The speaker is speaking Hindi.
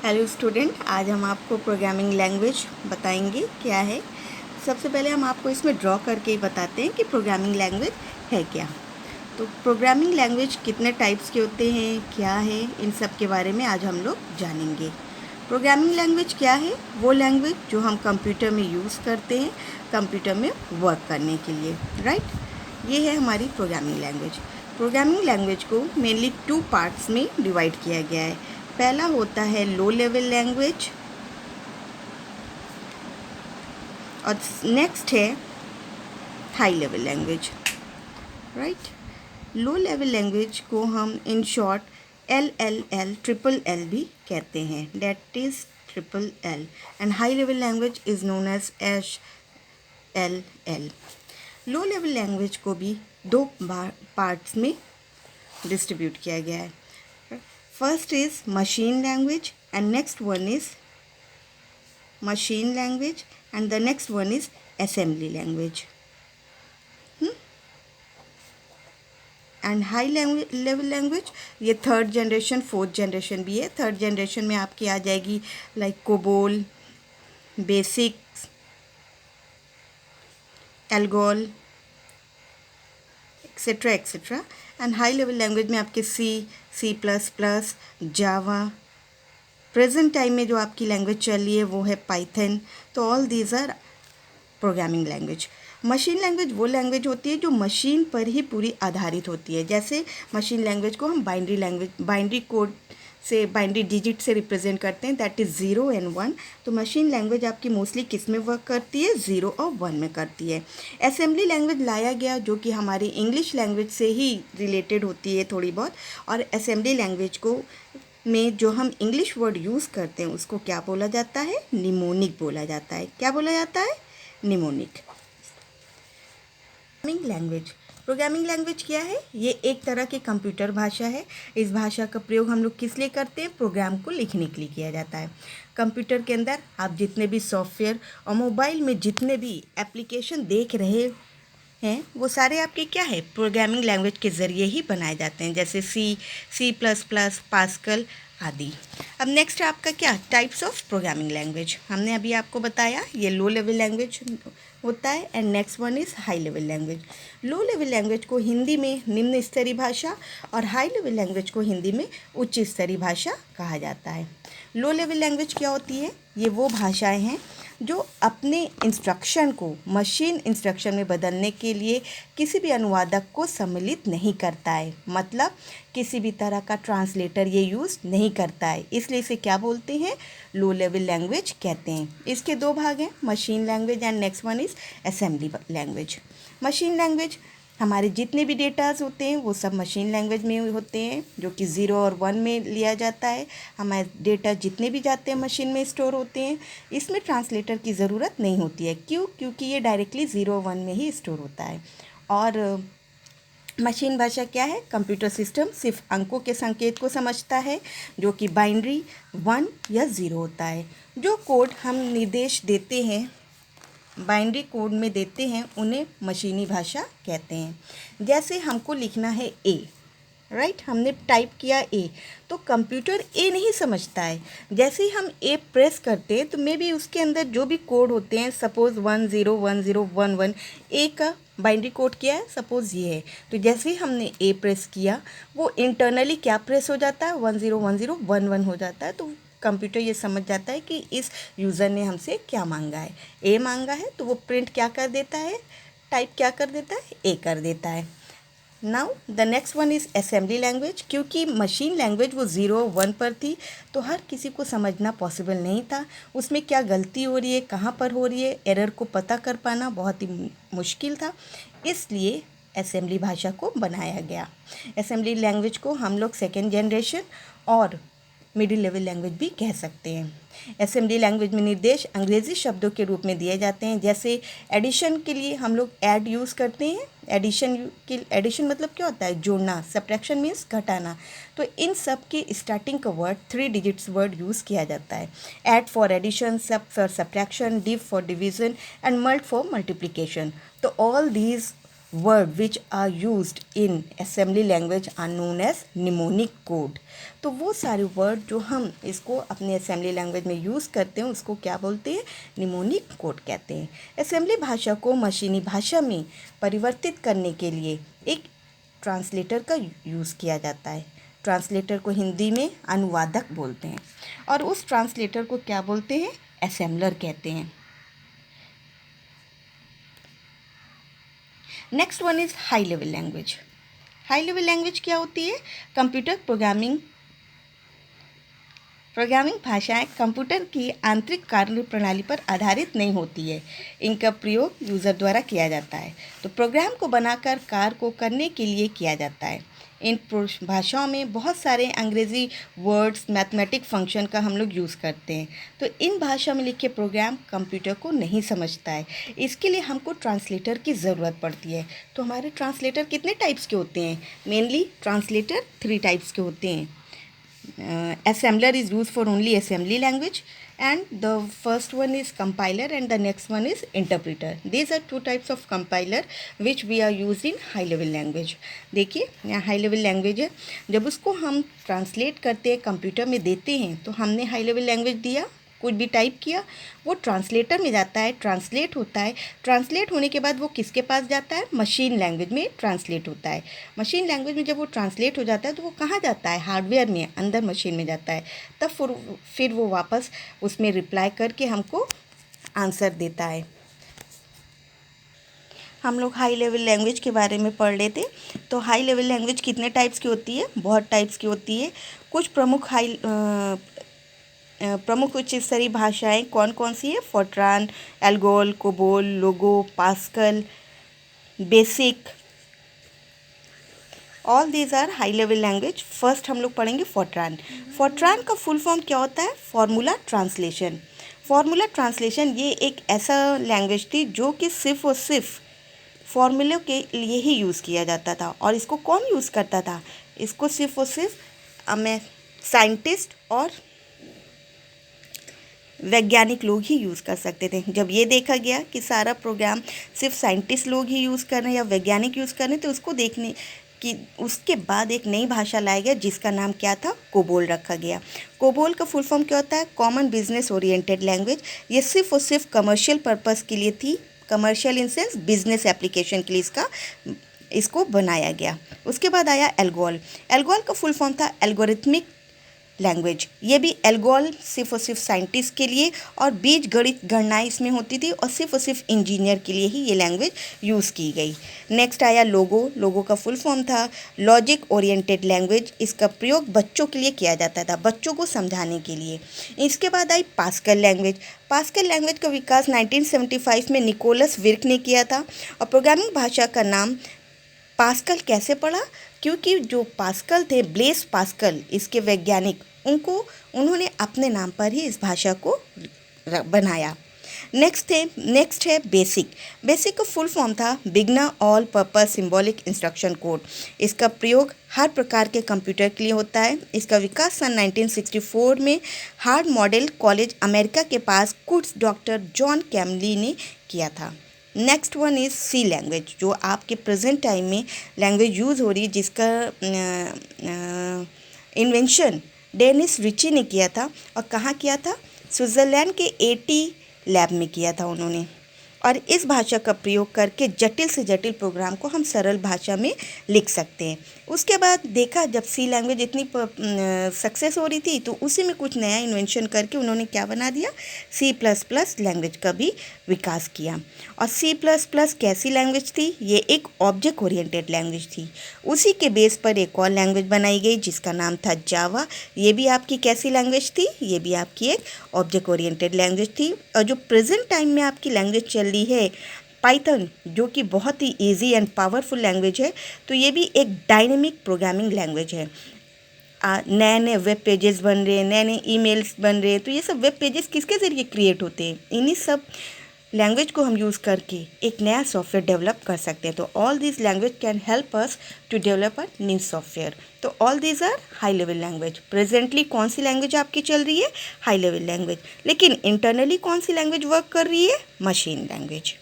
हेलो स्टूडेंट, आज हम आपको प्रोग्रामिंग लैंग्वेज बताएंगे क्या है। सबसे पहले हम आपको इसमें ड्रॉ करके ही बताते हैं कि प्रोग्रामिंग लैंग्वेज है क्या। तो प्रोग्रामिंग लैंग्वेज कितने टाइप्स के होते हैं, क्या है, इन सब के बारे में आज हम लोग जानेंगे। प्रोग्रामिंग लैंग्वेज क्या है? वो लैंग्वेज जो हम कंप्यूटर में यूज़ करते हैं कंप्यूटर में वर्क करने के लिए, राइट। ये है हमारी प्रोग्रामिंग लैंग्वेज। प्रोग्रामिंग लैंग्वेज को मेनली 2 पार्ट्स में डिवाइड किया गया है। पहला होता है लो लेवल लैंग्वेज और नेक्स्ट है high level language, right. Low level language को हम in short LLL triple L भी कहते हैं, that is triple L. And high level language is known as HLL। Low level language को भी 2 पार्ट्स में डिस्ट्रीब्यूट किया गया है। First is machine language and next one is machine language and the next one is assembly language. And high level language ये 3rd जनरेशन 4th जनरेशन भी है। 3rd जनरेशन में आपकी आ जाएगी like COBOL, basics, ALGOL etcetera etcetera. And high level language में आपके C++, जावा, प्रेजेंट टाइम में जो आपकी लैंग्वेज चल रही है वो है पाइथन। तो all these R programming language. Machine language वो लैंग्वेज होती है जो मशीन पर ही पूरी आधारित होती है। जैसे मशीन लैंग्वेज को हम बाइनरी कोड से, बाइनरी डिजिट से रिप्रेजेंट करते हैं, दैट इज़ 0 and 1। तो मशीन लैंग्वेज आपकी मोस्टली किस में वर्क करती है? 0 और 1 में करती है। असेंबली लैंग्वेज लाया गया जो कि हमारी इंग्लिश लैंग्वेज से ही रिलेटेड होती है थोड़ी बहुत। और असेंबली लैंग्वेज को में जो हम इंग्लिश वर्ड यूज़ करते हैं उसको क्या बोला जाता है? निमोनिक बोला जाता है। क्या बोला जाता है? निमोनिक। प्रोग्रामिंग लैंग्वेज क्या है? ये एक तरह की कंप्यूटर भाषा है। इस भाषा का प्रयोग हम लोग किस लिए करते हैं? प्रोग्राम को लिखने के लिए किया जाता है। कंप्यूटर के अंदर आप जितने भी सॉफ्टवेयर और मोबाइल में जितने भी एप्लीकेशन देख रहे हैं वो सारे आपके क्या है? प्रोग्रामिंग लैंग्वेज के ज़रिए ही बनाए जाते हैं, जैसे C++, पास्कल आदि। अब नेक्स्ट है आपका क्या? Types of programming language. हमने अभी आपको बताया ये लो लेवल लैंग्वेज होता है and next one is high level language. Low level language को हिंदी में निम्न स्तरीय भाषा और हाई लेवल लैंग्वेज को हिंदी में उच्च स्तरीय भाषा कहा जाता है। लो लेवल लैंग्वेज क्या होती है? ये वो भाषाएं हैं जो अपने इंस्ट्रक्शन को मशीन इंस्ट्रक्शन में बदलने के लिए किसी भी अनुवादक को सम्मिलित नहीं करता है। मतलब किसी भी तरह का ट्रांसलेटर ये यूज़ नहीं करता है, इसलिए इसे क्या बोलते हैं? लो लेवल लैंग्वेज कहते हैं। इसके 2 भाग हैं, machine language and next one is assembly language. Machine language हमारे जितने भी डेटाज होते हैं वो सब मशीन लैंग्वेज में होते हैं, जो कि 0 और 1 में लिया जाता है। हमारे डेटा जितने भी जाते हैं मशीन में स्टोर होते हैं। इसमें ट्रांसलेटर की ज़रूरत नहीं होती है। क्यों? क्योंकि ये डायरेक्टली 0 और 1 में ही स्टोर होता है। और मशीन भाषा क्या है? कंप्यूटर सिस्टम सिर्फ अंकों के संकेत को समझता है, जो कि बाइनरी 1 या 0 होता है। जो कोड हम निर्देश देते हैं, बाइनरी कोड में देते हैं, उन्हें मशीनी भाषा कहते हैं। जैसे हमको लिखना है A, राइट, हमने टाइप किया A, तो कंप्यूटर A नहीं समझता है। जैसे ही हम A प्रेस करते हैं तो मे बी उसके अंदर जो भी कोड होते हैं, सपोज़ 101011, A का बाइनरी कोड क्या है? सपोज़ ये है। तो जैसे ही हमने A प्रेस किया वो इंटरनली क्या प्रेस हो जाता है? 101011 हो जाता है। तो कंप्यूटर ये समझ जाता है कि इस यूज़र ने हमसे क्या मांगा है, A मांगा है, तो वो प्रिंट क्या कर देता है? टाइप क्या कर देता है? A कर देता है। Now the next one is assembly language. क्योंकि मशीन लैंग्वेज वो 0 1 पर थी तो हर किसी को समझना पॉसिबल नहीं था। उसमें क्या गलती हो रही है, कहाँ पर हो रही है, एरर को पता कर पाना बहुत ही मुश्किल था। इसलिए असेंबली भाषा को बनाया गया। असेंबली लैंग्वेज को हम लोग 2nd जनरेशन और मिडिल लेवल लैंग्वेज भी कह सकते हैं। असेंबली लैंग्वेज में निर्देश अंग्रेज़ी शब्दों के रूप में दिए जाते हैं। जैसे एडिशन के लिए हम लोग ऐड यूज़ करते हैं। एडिशन मतलब क्या होता है? जोड़ना। सब्ट्रैक्शन मीन्स घटाना। तो इन सब की स्टार्टिंग का वर्ड 3 डिजिट्स वर्ड यूज़ किया जाता है। Add for addition, sub for subtraction, div for division and mult for multiplication. तो all these word which are used in assembly language are known as mnemonic code. तो वो सारे वर्ड जो हम इसको अपने असेंबली लैंग्वेज में यूज़ करते हैं उसको क्या बोलते हैं, निमोनिक कोड कहते हैं। असेंबली भाषा को मशीनी भाषा में परिवर्तित करने के लिए एक ट्रांसलेटर का यूज़ किया जाता है। ट्रांसलेटर को हिंदी में अनुवादक बोलते हैं और उस ट्रांसलेटर को क्या बोलते हैं, असेंबलर कहते हैं। Next one is high level language. High level language क्या होती है, कंप्यूटर प्रोग्रामिंग भाषाएं कंप्यूटर की आंतरिक कार्य प्रणाली पर आधारित नहीं होती है। इनका प्रयोग यूज़र द्वारा किया जाता है, तो प्रोग्राम को बनाकर कार्य को करने के लिए किया जाता है। इन भाषाओं में बहुत सारे अंग्रेज़ी वर्ड्स, मैथमेटिक फंक्शन का हम लोग यूज़ करते हैं। तो इन भाषा में लिखे प्रोग्राम कंप्यूटर को नहीं समझता है, इसके लिए हमको ट्रांसलेटर की ज़रूरत पड़ती है। तो हमारे ट्रांसलेटर कितने टाइप्स के होते हैं, मेनली ट्रांसलेटर 3 टाइप्स के होते हैं। Assembler is used for only assembly language, and the first one is compiler and the next one is interpreter. These are 2 types of compiler which we are used in high level language. देखिए यहाँ हाई लेवल लैंग्वेज है, जब उसको हम ट्रांसलेट करते हैं कंप्यूटर में देते हैं तो हमने हाई लेवल लैंग्वेज दिया, कुछ भी टाइप किया, वो ट्रांसलेटर में जाता है, ट्रांसलेट होता है। ट्रांसलेट होने के बाद वो किसके पास जाता है, मशीन लैंग्वेज में ट्रांसलेट होता है। मशीन लैंग्वेज में जब वो ट्रांसलेट हो जाता है तो वो कहाँ जाता है, हार्डवेयर में, अंदर मशीन में जाता है। तब फिर वो वापस उसमें रिप्लाई करके हमको आंसर देता है। हम लोग हाई लेवल लैंग्वेज के बारे में पढ़ लेते। तो हाई लेवल लैंग्वेज कितने टाइप्स की होती है, बहुत टाइप्स की होती है। कुछ प्रमुख उच्च स्तरीय भाषाएं कौन कौन सी है, Fortran, ALGOL, COBOL, Logo, Pascal, BASIC, all these are high level language. First हम लोग पढ़ेंगे फोर्ट्रान। फोर्ट्रान का फुल फॉर्म क्या होता है, फॉर्मूला ट्रांसलेशन। फॉर्मूला ट्रांसलेशन ये एक ऐसा लैंग्वेज थी जो कि सिर्फ और सिर्फ फॉर्मूलों के लिए ही यूज़ किया जाता था। और इसको कौन यूज़ करता था, इसको सिर्फ और सिर्फ साइंटिस्ट और वैज्ञानिक लोग ही यूज़ कर सकते थे। जब ये देखा गया कि सारा प्रोग्राम सिर्फ साइंटिस्ट लोग ही यूज़ कर रहे हैं या वैज्ञानिक यूज़ कर रहे हैं, तो उसको देखने कि उसके बाद एक नई भाषा लाया गया जिसका नाम क्या था, कोबोल रखा गया। कोबोल का फुल फॉर्म क्या होता है, कॉमन बिजनेस ओरिएंटेड लैंग्वेज। ये सिर्फ और सिर्फ कमर्शियल पर्पस के लिए थी, commercial in sense business application के लिए इसको बनाया गया। उसके बाद आया एल्गोल। एल्गोल का फुल फॉर्म था एल्गोरिथमिक लैंग्वेज। ये भी एल्गोल सिर्फ और सिर्फ साइंटिस्ट के लिए और बीज गणित गणनाएं इसमें होती थी और सिर्फ और सिर्फ इंजीनियर के लिए ही ये लैंग्वेज यूज़ की गई। नेक्स्ट आया लोगो। लोगो का फुल फॉर्म था लॉजिक ओरिएंटेड लैंग्वेज। इसका प्रयोग बच्चों के लिए किया जाता था, बच्चों को समझाने के लिए। इसके बाद आई पास्कल लैंग्वेज। पास्कल लैंग्वेज का विकास 1975 में निकोलस विर्क ने किया था। और प्रोग्रामिंग भाषा का नाम पास्कल कैसे पड़ा, क्योंकि जो पास्कल थे, ब्लेस पास्कल, इसके वैज्ञानिक, उन्होंने अपने नाम पर ही इस भाषा को बनाया। नेक्स्ट है बेसिक। बेसिक का फुल फॉर्म था beginner all purpose symbolic instruction code. इसका प्रयोग हर प्रकार के कंप्यूटर के लिए होता है। इसका विकास सन 1964 में हार्वर्ड मॉडल कॉलेज अमेरिका के पास कुछ डॉक्टर जॉन कैमली ने किया था। Next one is C language, जो आपके प्रेजेंट टाइम में लैंग्वेज यूज़ हो रही है, जिसका इन्वेंशन डेनिस रिची ने किया था। और कहाँ किया था, स्विट्ज़रलैंड के एटी लैब में किया था उन्होंने। और इस भाषा का प्रयोग करके जटिल से जटिल प्रोग्राम को हम सरल भाषा में लिख सकते हैं। उसके बाद देखा जब सी लैंग्वेज इतनी सक्सेस हो रही थी, तो उसी में कुछ नया इन्वेंशन करके उन्होंने क्या बना दिया, C++ लैंग्वेज का भी विकास किया। और C++ कैसी लैंग्वेज थी, ये एक ऑब्जेक्ट ओरिएंटेड लैंग्वेज थी। उसी के बेस पर एक और लैंग्वेज बनाई गई जिसका नाम था जावा। ये भी आपकी कैसी लैंग्वेज थी, ये भी आपकी एक ऑब्जेक्ट ओरिएंटेड लैंग्वेज थी। और जो प्रेजेंट टाइम में आपकी लैंग्वेज चल रही है पाइथन, जो कि बहुत ही इजी एंड पावरफुल लैंग्वेज है, तो ये भी एक डायनेमिक प्रोग्रामिंग लैंग्वेज है। नए नए वेब पेजेस बन रहे हैं, नए नए ईमेल्स बन रहे हैं, तो ये सब वेब पेजेस किसके ज़रिए क्रिएट होते हैं, इन्हीं सब लैंग्वेज को हम यूज़ करके एक नया सॉफ्टवेयर डेवलप कर सकते हैं। तो all this language can help us to develop a new software. तो all this are high level language. Presently कौन सी लैंग्वेज आपकी चल रही है, हाई लेवल लैंग्वेज। लेकिन इंटरनली कौन सी लैंग्वेज वर्क कर रही है, मशीन लैंग्वेज।